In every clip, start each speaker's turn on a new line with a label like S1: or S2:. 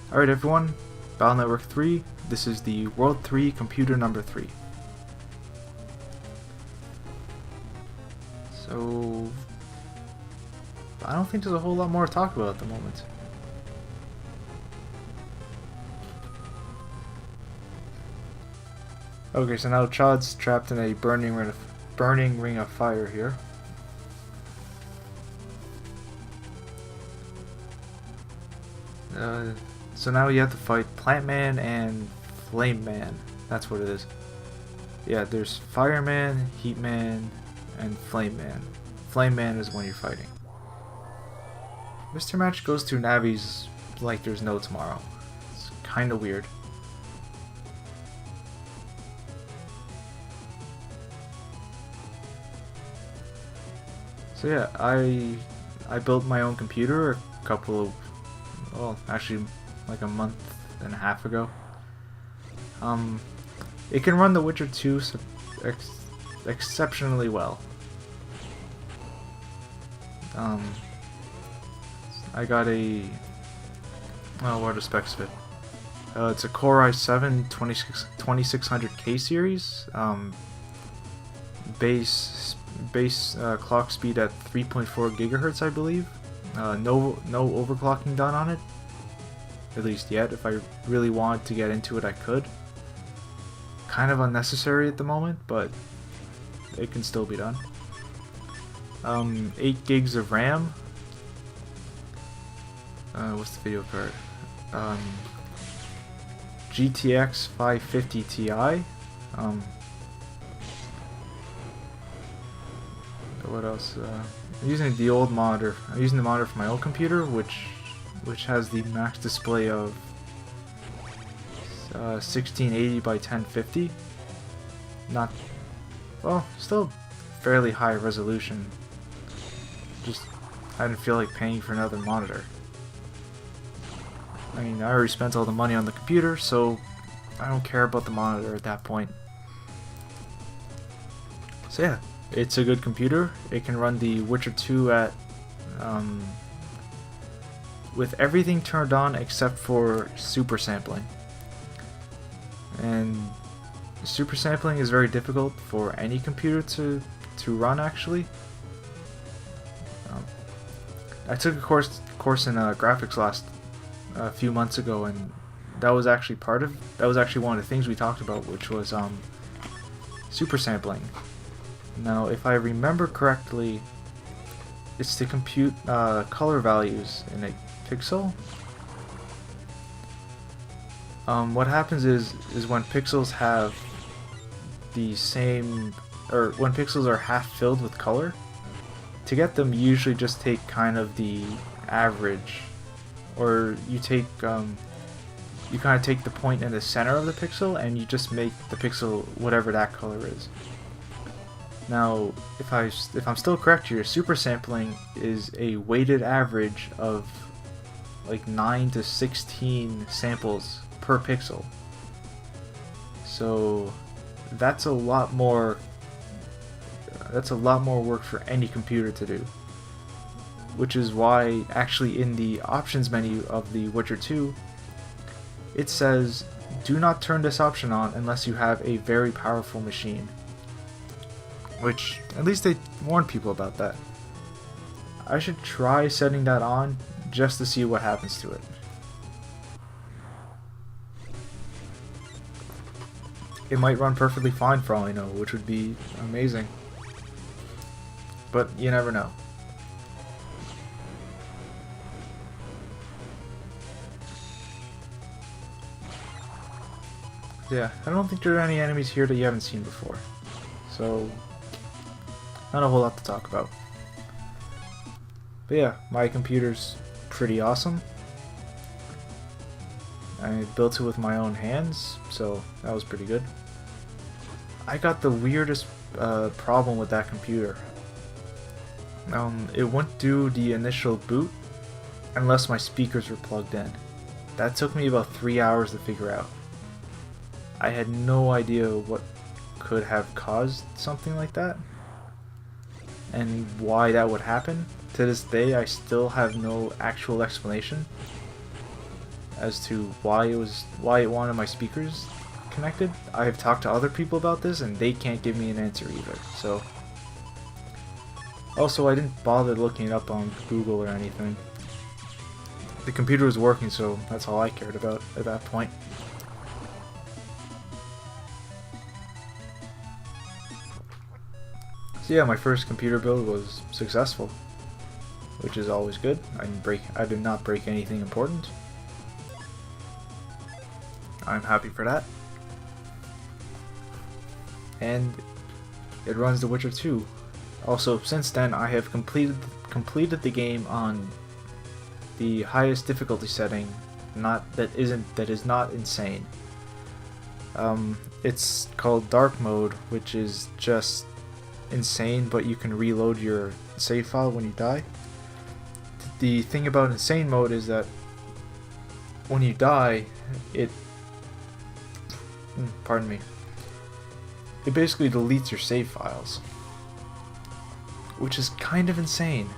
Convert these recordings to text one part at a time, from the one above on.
S1: Alright everyone, Battle Network 3, this is the World 3 computer number 3. So, I don't think there's a whole lot more to talk about at the moment. Okay, so now Chod's trapped in a burning ring of fire here. So now you have to fight Plant Man and Flame Man. That's what it is. Yeah, there's Fire Man, Heat Man, and Flame Man. Flame Man is when you're fighting. Mr. Match goes through Navis like there's no tomorrow. It's kinda weird. So yeah, I built my own computer a couple of, well, actually like a month and a half ago. It can run The Witcher 2 exceptionally well. I got a, well, what are the specs of it? It's a Core i7 2600K series. Base clock speed at 3.4 gigahertz, I believe. No overclocking done on it, at least yet. If I really wanted to get into it, I could. Kind of unnecessary at the moment, but it can still be done. 8 gigs of RAM. What's the video card? GTX 550 Ti. What else? I'm using the old monitor. I'm using the monitor for my old computer, which has the max display of 1680 by 1050. Not, well, still fairly high resolution. Just I didn't feel like paying for another monitor. I mean, I already spent all the money on the computer, so I don't care about the monitor at that point. So yeah. It's a good computer. It can run The Witcher 2 at with everything turned on except for super sampling. And super sampling is very difficult for any computer to run, actually. I took a course in graphics a few months ago, and that was actually one of the things we talked about, which was super sampling. Now, if I remember correctly, it's to compute color values in a pixel. What happens is when pixels have the same, or when pixels are half filled with color, to get them you usually just take kind of the average, or you take you kind of take the point in the center of the pixel and you just make the pixel whatever that color is. Now, if I'm still correct here, super sampling is a weighted average of like 9 to 16 samples per pixel. So that's a lot more work for any computer to do. Which is why actually in the options menu of The Witcher 2, it says do not turn this option on unless you have a very powerful machine. Which, at least they warn people about that. I should try setting that on just to see what happens to it. It might run perfectly fine for all I know, which would be amazing. But you never know. Yeah, I don't think there are any enemies here that you haven't seen before. So, not a whole lot to talk about. But yeah, my computer's pretty awesome. I built it with my own hands, so that was pretty good. I got the weirdest problem with that computer. It wouldn't do the initial boot unless my speakers were plugged in. That took me about 3 hours to figure out. I had no idea what could have caused something like that, and why that would happen. To this day, I still have no actual explanation. as to why it wanted my speakers connected. I have talked to other people about this and they can't give me an answer either. So also I didn't bother looking it up on Google or anything. The computer was working, so that's all I cared about at that point. So yeah, my first computer build was successful, which is always good. I did not break anything important. I'm happy for that. And it runs The Witcher 2. Also, since then, I have completed the game on the highest difficulty setting. That is not insane. It's called Dark Mode, which is just insane, but you can reload your save file when you die. The thing about insane mode is that when you die, it basically deletes your save files, which is kind of insane.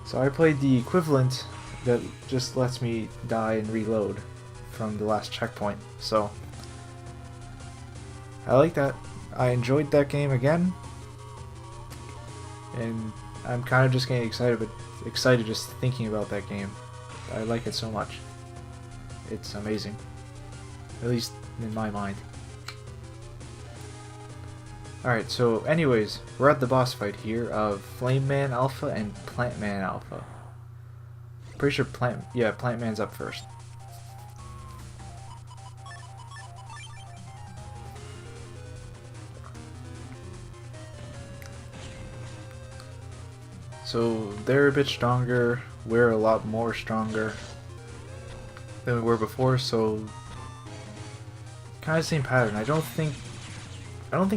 S1: So I played the equivalent that just lets me die and reload from the last checkpoint. So I like that. I enjoyed that game again, and I'm kind of just getting excited just thinking about that game. I like it so much. It's amazing, at least in my mind. Alright, so anyways, we're at the boss fight here of Flame Man Alpha and Plant Man Alpha. Pretty sure Plant Man's up first. So they're a bit stronger, we're a lot more stronger than we were before, so kind of same pattern. I don't think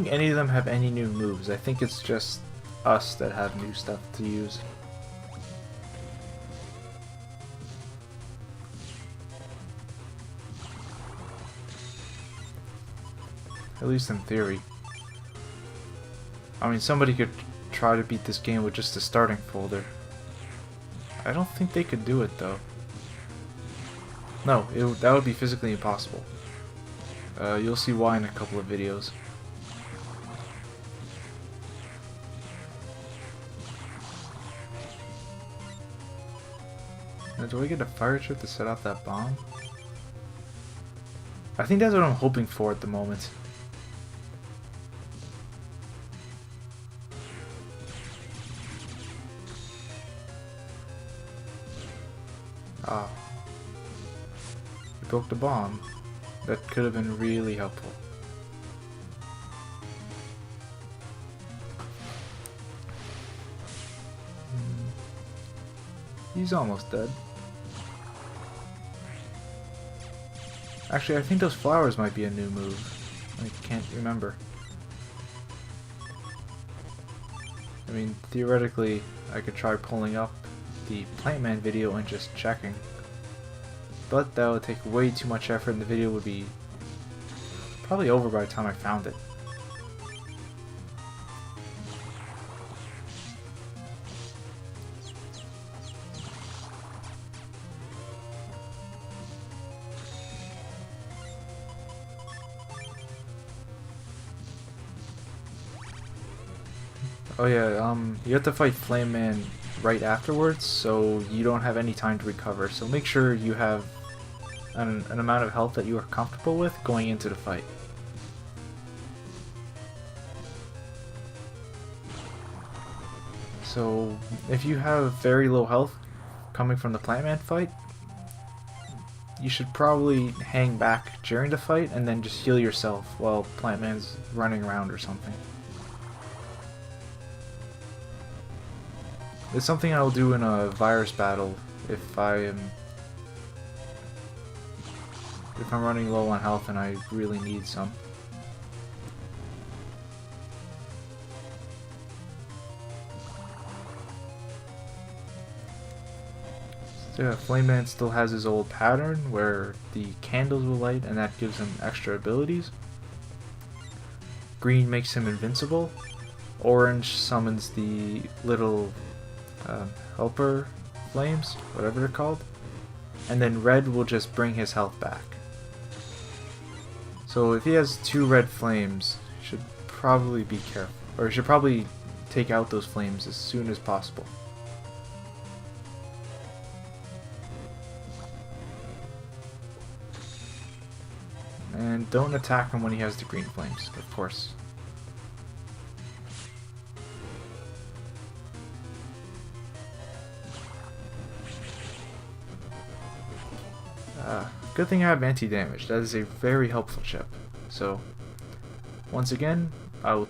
S1: any of them have any new moves. I think it's just us that have new stuff to use. At least in theory. I mean, somebody could try to beat this game with just a starting folder. I don't think they could do it though. No, that would be physically impossible. You'll see why in a couple of videos. Now, do I get a fire chip to set off that bomb? I think that's what I'm hoping for at the moment. Ah. You broke the bomb. That could have been really helpful. He's almost dead. Actually, I think those flowers might be a new move. I can't remember. I mean, theoretically, I could try pulling up the Plant Man video and just checking. But that would take way too much effort and the video would be probably over by the time I found it. Oh yeah, you have to fight Flame Man right afterwards, so you don't have any time to recover. So make sure you have an amount of health that you are comfortable with going into the fight. So if you have very low health coming from the Plant Man fight, you should probably hang back during the fight and then just heal yourself while Plant Man's running around or something. It's something I'll do in a virus battle if I'm running low on health and I really need some. So yeah, Flame Man still has his old pattern where the candles will light and that gives him extra abilities. Green makes him invincible. Orange summons the little helper flames, whatever they're called. and then red will just bring his health back. So if he has 2 red flames, he should probably be careful, or he should probably take out those flames as soon as possible. And don't attack him when he has the green flames, of course. Good thing I have anti-damage. That is a very helpful chip. So, once again, I will